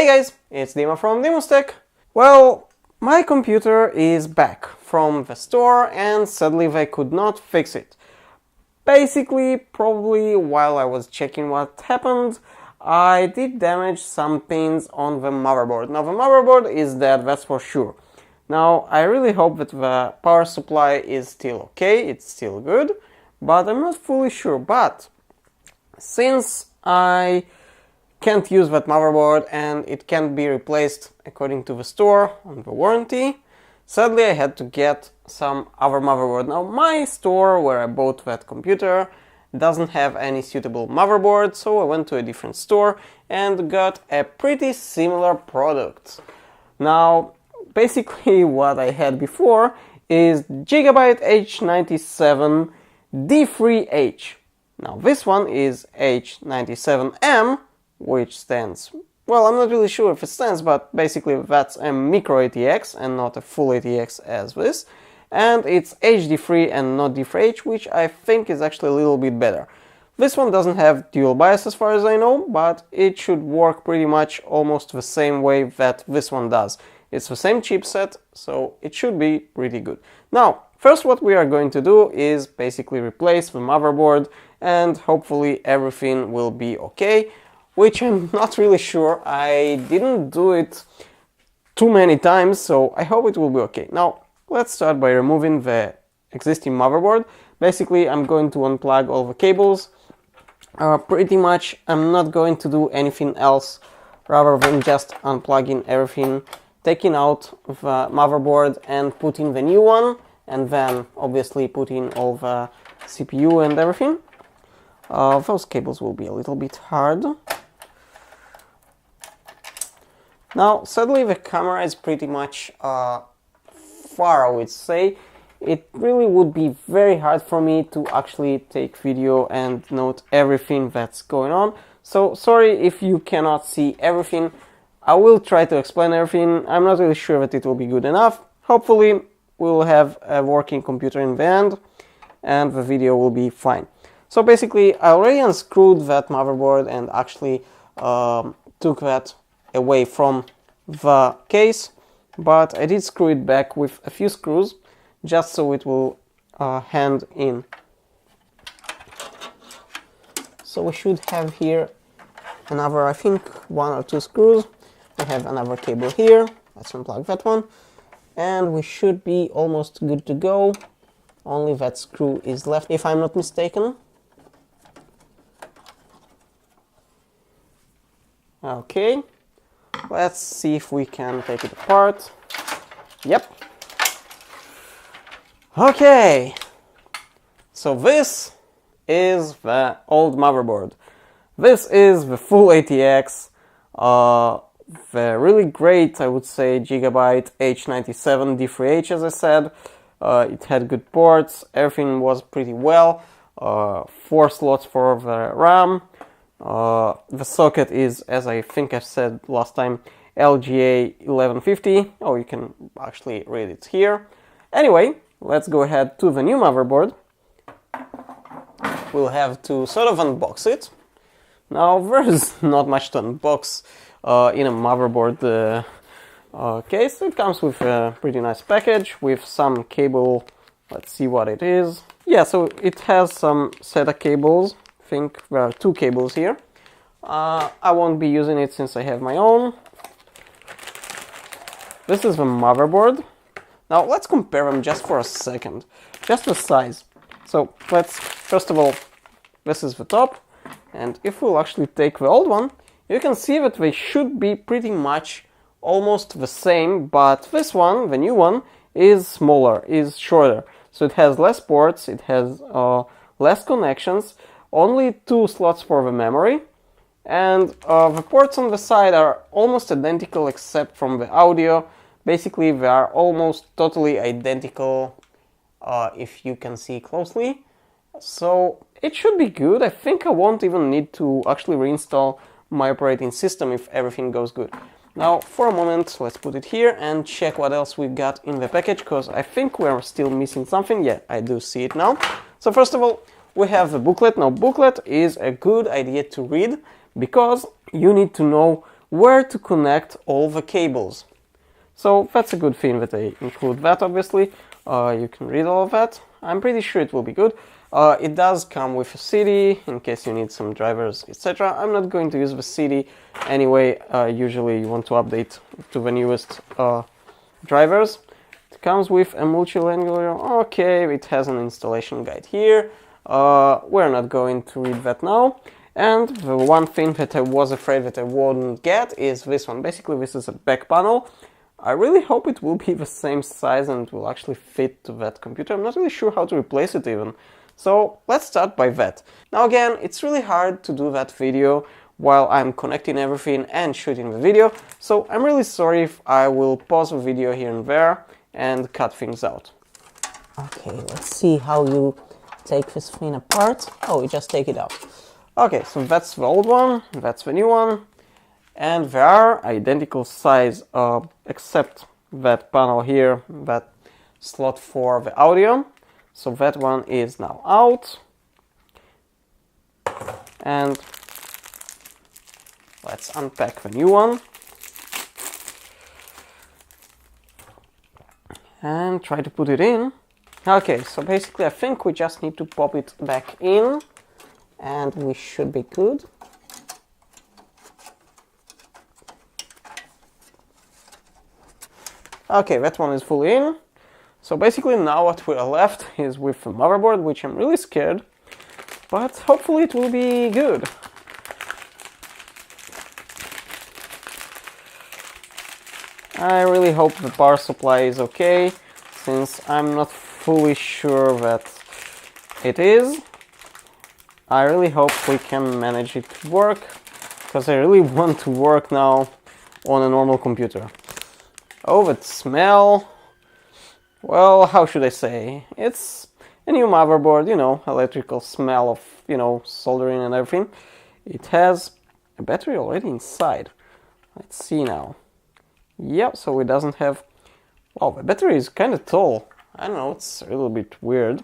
Hey guys, it's Dima from DimusTech. Well, my computer is back from the store and sadly they could not fix it. Basically, probably while I was checking what happened, I did damage some pins on the motherboard. Now the motherboard is dead, that's for sure. Now I really hope that the power supply is still okay, it's still good, but I'm not fully sure. But since I can't use that motherboard and it can't be replaced according to the store on the warranty, sadly I had to get some other motherboard. Now my store where I bought that computer doesn't have any suitable motherboard, so I went to a different store and got a pretty similar product. Now basically what I had before is Gigabyte H97 D3H. Now this one is H97M, which stands, well, I'm not really sure if it stands, but basically that's a micro ATX and not a full ATX as this. And it's HD3 and not D3H, which I think is actually a little bit better. This one doesn't have dual bias as far as I know, but it should work pretty much almost the same way that this one does. It's the same chipset, so it should be pretty good. Now, first what we are going to do is basically replace the motherboard and hopefully everything will be okay. Which I'm not really sure. I didn't do it too many times, so I hope it will be okay. Now, let's start by removing the existing motherboard. Basically, I'm going to unplug all the cables. Pretty much, I'm not going to do anything else rather than just unplugging everything, taking out the motherboard and putting the new one, and then obviously putting all the CPU and everything. Those cables will be a little bit hard. Now, sadly the camera is pretty much far, I would say. It really would be very hard for me to actually take video and note everything that's going on. So, sorry if you cannot see everything. I will try to explain everything. I'm not really sure that it will be good enough. Hopefully, we'll have a working computer in the end and the video will be fine. So basically, I already unscrewed that motherboard and actually took that away from the case, but I did screw it back with a few screws just so it will hand in. So we should have here another, I think, 1 or 2 screws. We have another cable here. Let's unplug that one and we should be almost good to go. Only that screw is left, if I'm not mistaken. Okay. Let's see if we can take it apart. Yep. Okay. So this is the old motherboard. This is the full ATX. The really great, I would say, Gigabyte H97 D3H, as I said. It had good ports. Everything was pretty well. 4 slots for the RAM. The socket is, as I think I said last time, LGA 1150. Oh, you can actually read it here. Anyway, let's go ahead to the new motherboard. We'll have to sort of unbox it. Now, there's not much to unbox in a motherboard case. It comes with a pretty nice package with some cable. Let's see what it is. Yeah, so it has some SATA cables. I think there are 2 cables here. I won't be using it since I have my own. This is the motherboard. Now let's compare them just for a second, just the size. So let's, first of all, this is the top, and if we'll actually take the old one, you can see that they should be pretty much almost the same, but this one, the new one, is smaller, is shorter. So it has less ports, it has less connections, only 2 slots for the memory, and the ports on the side are almost identical except from the audio. Basically, they are almost totally identical if you can see closely. So it should be good. I think I won't even need to actually reinstall my operating system if everything goes good. Now, for a moment, let's put it here and check what else we've got in the package, because I think we're still missing something. Yeah, I do see it now. So first of all, we have the booklet. Now, booklet is a good idea to read because you need to know where to connect all the cables. So that's a good thing that they include that, obviously. You can read all of that. I'm pretty sure it will be good. It does come with a CD in case you need some drivers, etc. I'm not going to use the CD anyway. Usually you want to update to the newest drivers. It comes with a multilingual. Okay, it has an installation guide here. We're not going to read that now. And the one thing that I was afraid that I wouldn't get is this one. Basically, this is a back panel. I really hope it will be the same size and it will actually fit to that computer. I'm not really sure how to replace it even. So let's start by that. Now again, it's really hard to do that video while I'm connecting everything and shooting the video. So I'm really sorry if I will pause the video here and there and cut things out. Okay, let's see how you take this thing apart. Oh, you just take it out. Okay, so that's the old one, that's the new one. And they are identical size, except that panel here, that slot for the audio. So that one is now out. And let's unpack the new one. And try to put it in. Okay, so basically I think we just need to pop it back in. And we should be good. Okay, that one is fully in. So basically now what we're left is with the motherboard, which I'm really scared, but hopefully it will be good. I really hope the power supply is okay, since I'm not fully sure that it is. I really hope we can manage it to work, because I really want to work now on a normal computer. Oh, that smell. Well, how should I say? It's a new motherboard, you know, electrical smell of, you know, soldering and everything. It has a battery already inside. Let's see now. Yep, so it doesn't have... Wow, the battery is kind of tall. I don't know, it's a little bit weird,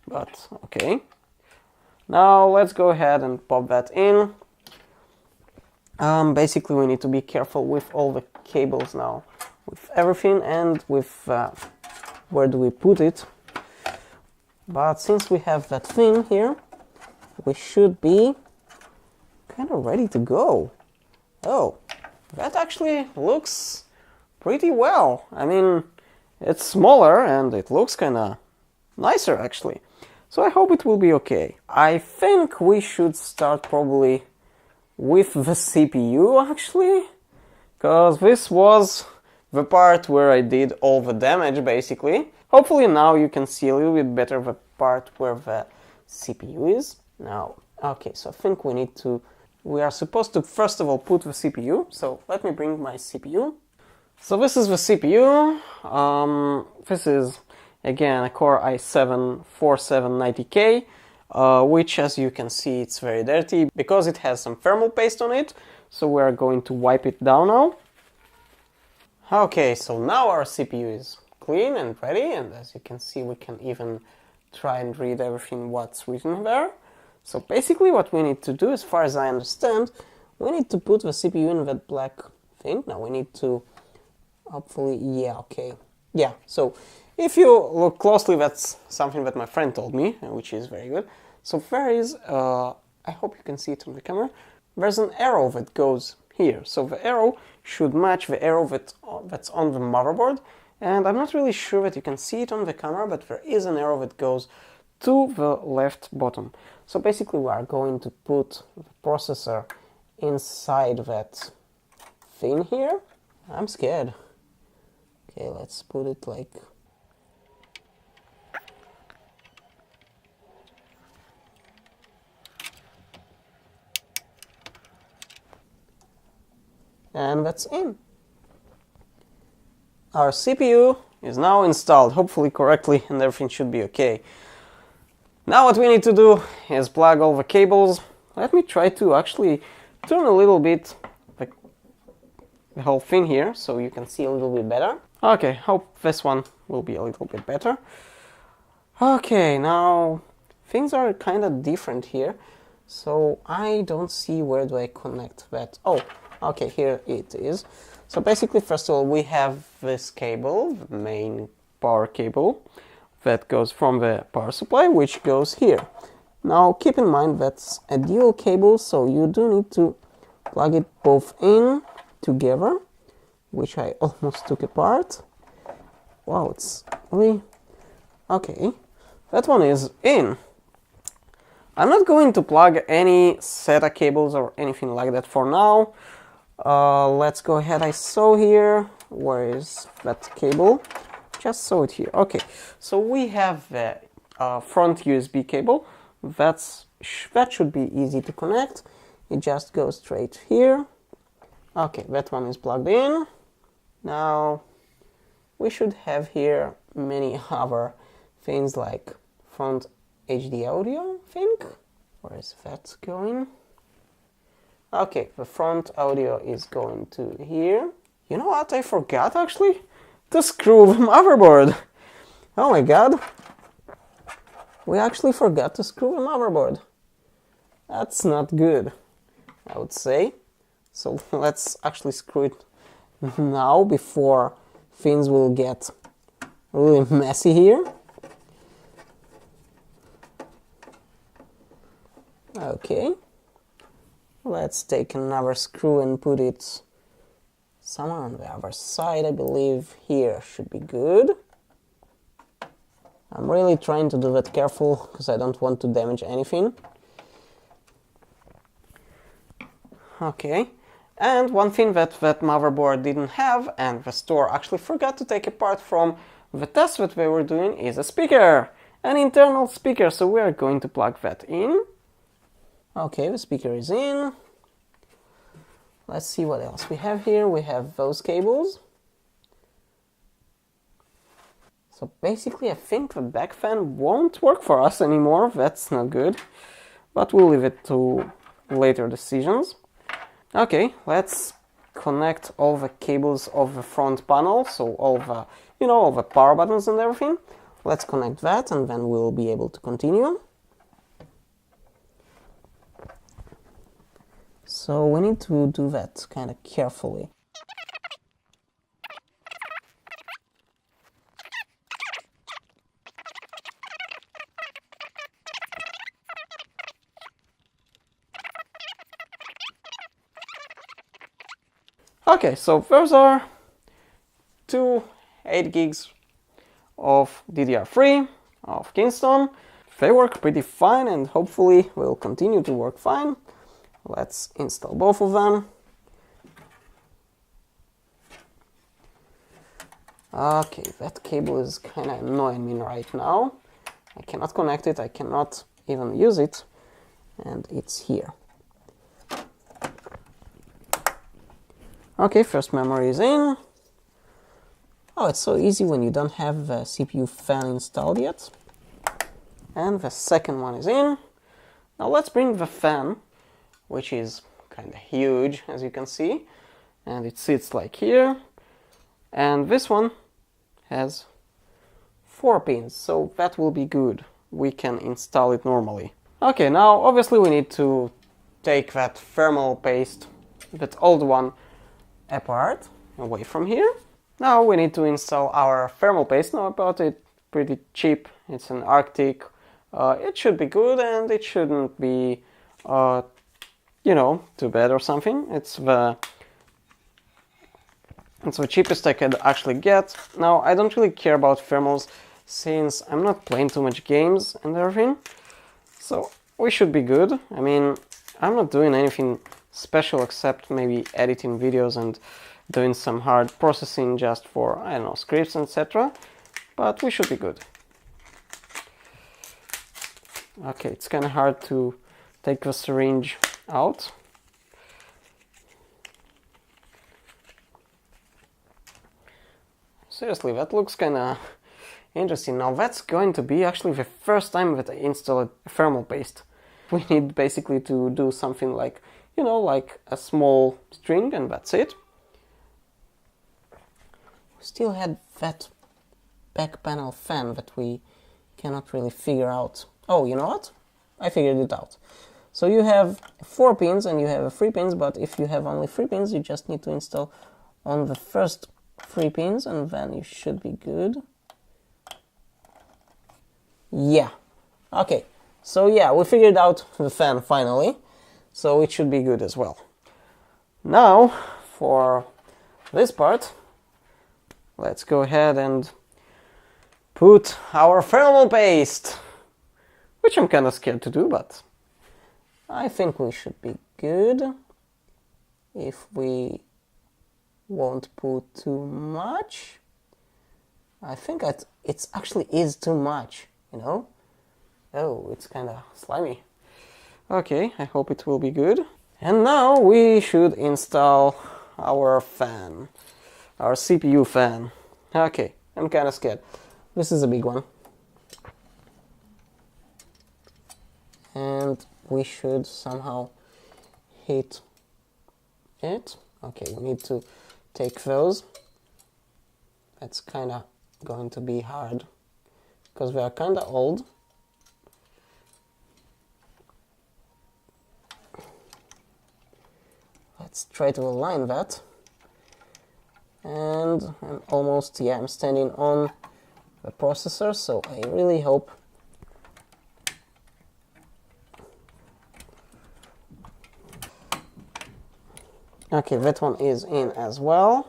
but okay. Now let's go ahead and pop that in. Basically we need to be careful with all the cables now. With everything and with where do we put it. But since we have that thing here, we should be kind of ready to go. Oh, that actually looks pretty well. I mean, it's smaller and it looks kind of nicer actually. So I hope it will be okay. I think we should start probably with the CPU actually, because this was the part where I did all the damage basically. Hopefully now you can see a little bit better the part where the CPU is. Now, okay, so I think we are supposed to first of all put the CPU. So let me bring my CPU. So this is the CPU. This is again a Core i7-4790K, which as you can see it's very dirty because it has some thermal paste on it. So we are going to wipe it down now. Okay, so now our CPU is clean and ready, and as you can see we can even try and read everything what's written there. So basically what we need to do, as far as I understand, we need to put the CPU in that black thing. Now we need to hopefully, yeah, okay. Yeah, so if you look closely, that's something that my friend told me, which is very good. So there is, I hope you can see it on the camera, there's an arrow that goes here. So the arrow should match the arrow that's on the motherboard. And I'm not really sure that you can see it on the camera, but there is an arrow that goes to the left bottom. So basically we are going to put the processor inside that thing here. I'm scared. Okay, let's put it like... And that's in. Our CPU is now installed, hopefully correctly, and everything should be okay. Now what we need to do is plug all the cables. Let me try to actually turn a little bit the whole thing here so you can see a little bit better. Okay, hope this one will be a little bit better. Okay, now things are kind of different here. So I don't see where do I connect that. Oh, Okay, here it is. So basically, first of all, we have this cable, the main power cable, that goes from the power supply, which goes here. Now, keep in mind that's a dual cable, so you do need to plug it both in together, which I almost took apart. Wow, it's really... Okay, that one is in. I'm not going to plug any SATA cables or anything like that for now. Let's go ahead. I saw here, where is that cable? Just saw it here. Okay, so we have the front USB cable. That should be easy to connect. It just goes straight here. Okay, that one is plugged in. Now we should have here many other things like front HD audio, I think. Where is that going? Okay, the front audio is going to here. You know what, I forgot actually to screw the motherboard. Oh my god. We actually forgot to screw the motherboard. That's not good, I would say. So let's actually screw it now before things will get really messy here. Okay. Let's take another screw and put it somewhere on the other side. I believe here should be good. I'm really trying to do that careful because I don't want to damage anything. Okay, and one thing that motherboard didn't have and the store actually forgot to take apart from the test that we were doing is a speaker, an internal speaker, so we are going to plug that in. Okay, the speaker is in. Let's see what else we have here. We have those cables. So basically I think the back fan won't work for us anymore, that's not good, but we'll leave it to later decisions. Okay, let's connect all the cables of the front panel, so all the, all the power buttons and everything. Let's connect that and then we'll be able to continue. So we need to do that kind of carefully. Okay, so those are two 8 gigs of DDR3 of Kingston. They work pretty fine and hopefully will continue to work fine. Let's install both of them. Okay, that cable is kind of annoying me right now. I cannot connect it, I cannot even use it, and it's here. Okay, first memory is in. Oh, it's so easy when you don't have the CPU fan installed yet. And the second one is in. Now let's bring the fan, which is kind of huge, as you can see. And it sits like here. And this one has 4 pins, so that will be good. We can install it normally. Okay, now obviously we need to take that thermal paste, that old one, apart, away from here. Now we need to install our thermal paste. Now I bought it pretty cheap. It's an Arctic. It should be good and it shouldn't be, too bad or something. It's the cheapest I could actually get. Now I don't really care about thermals since I'm not playing too much games and everything. So we should be good. I mean, I'm not doing anything special except maybe editing videos and doing some hard processing just for, I don't know, scripts, etc. But we should be good. Okay, it's kind of hard to take the syringe out. Seriously, that looks kind of interesting. Now that's going to be actually the first time that I install a thermal paste. We need basically to do something like, like a small string and that's it. We still had that back panel fan that we cannot really figure out. Oh, you know what? I figured it out. So you have 4 pins and you have 3 pins, but if you have only 3 pins, you just need to install on the first 3 pins and then you should be good. Yeah, okay, so yeah, we figured out the fan finally, so it should be good as well. Now, for this part, let's go ahead and put our thermal paste, which I'm kind of scared to do, but I think we should be good if we won't put too much. I think it actually is too much, you know? Oh, it's kind of slimy. Okay, I hope it will be good. And now we should install our fan, our CPU fan. Okay, I'm kind of scared. This is a big one. And we should somehow hit it. Okay, we need to take those. That's kind of going to be hard because we are kind of old. Let's try to align that. And I'm almost, yeah, I'm standing on the processor, so I really hope okay, that one is in as well.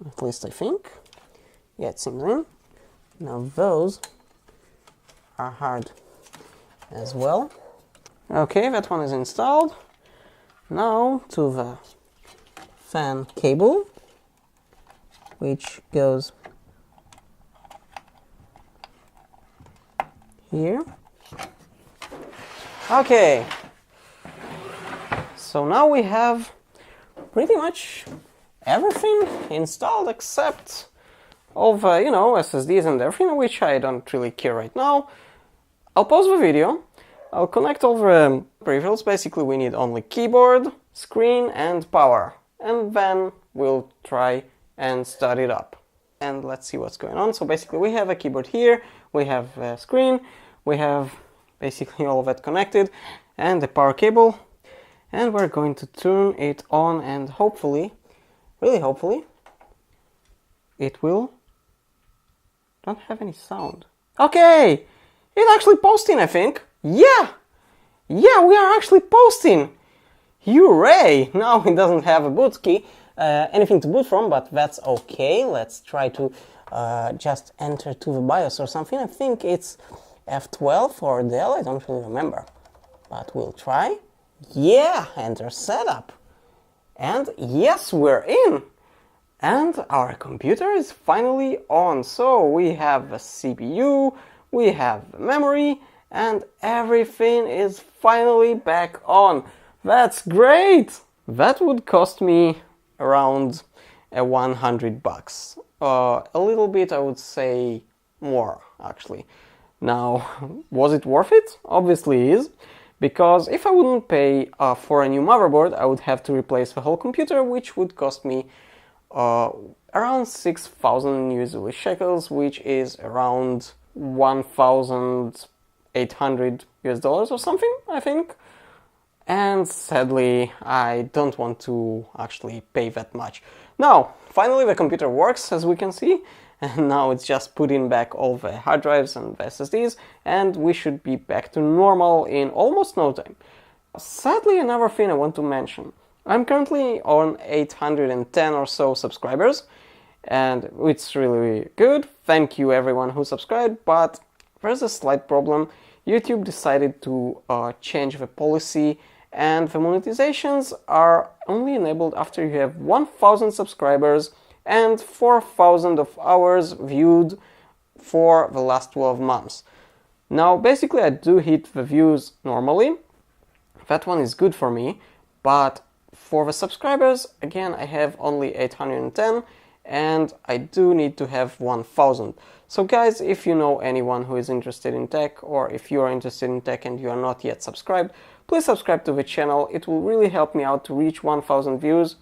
At least I think. Yeah, it seems in. Now those are hard as well. Okay, that one is installed. Now to the fan cable, which goes here. Okay. So now we have pretty much everything installed except all the, you know, SSDs and everything, which I don't really care right now. I'll pause the video. I'll connect all the peripherals. Basically, we need only keyboard, screen, and power. And then we'll try and start it up. And let's see what's going on. So basically, we have a keyboard here, we have a screen, we have basically all of that connected, and the power cable. And we're going to turn it on and hopefully, really hopefully, it will don't have any sound. Okay! It's actually posting, I think. Yeah! Yeah, we are actually posting! Hooray! Now it doesn't have a boot key, anything to boot from, but that's okay. Let's try to just enter to the BIOS or something. I think it's F12 or Dell, I don't really remember. But we'll try. Yeah, enter setup. And yes, we're in. And our computer is finally on. So we have a CPU, we have memory, and everything is finally back on. That's great! That would cost me around $100. A little bit, I would say more, actually. Now, was it worth it? Obviously it is. Because if I wouldn't pay for a new motherboard, I would have to replace the whole computer, which would cost me around 6,000 US shekels, which is around 1,800 US dollars or something, I think. And sadly, I don't want to actually pay that much. Now, finally the computer works, as we can see. And now it's just putting back all the hard drives and the SSDs, and we should be back to normal in almost no time. Sadly, another thing I want to mention. I'm currently on 810 or so subscribers, and it's really good. Thank you everyone who subscribed, but there's a slight problem. YouTube decided to change the policy, and the monetizations are only enabled after you have 1,000 subscribers and 4,000 of hours viewed for the last 12 months. Now, basically, I do hit the views normally. That one is good for me, but for the subscribers, again, I have only 810, and I do need to have 1,000. So guys, if you know anyone who is interested in tech, or if you are interested in tech and you are not yet subscribed, please subscribe to the channel. It will really help me out to reach 1,000 views.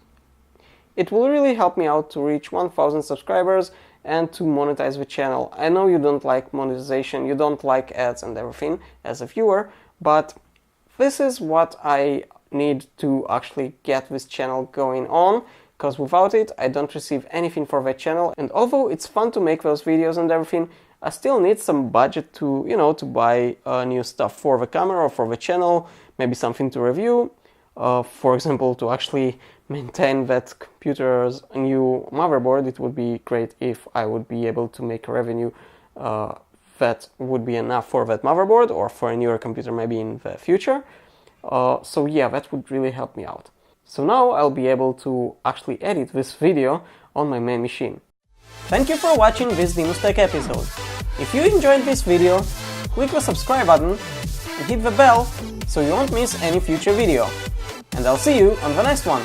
It will really help me out to reach 1,000 subscribers and to monetize the channel. I know you don't like monetization, you don't like ads and everything as a viewer, but this is what I need to actually get this channel going on, because without it I don't receive anything for that channel. And although it's fun to make those videos and everything, I still need some budget to, you know, to buy new stuff for the camera or for the channel, maybe something to review. For example, to actually maintain that computer's new motherboard, it would be great if I would be able to make a revenue that would be enough for that motherboard, or for a newer computer maybe in the future. So yeah, that would really help me out. So now I'll be able to actually edit this video on my main machine. Thank you for watching this DimusTech episode. If you enjoyed this video, click the subscribe button and hit the bell so you won't miss any future video. And I'll see you on the next one.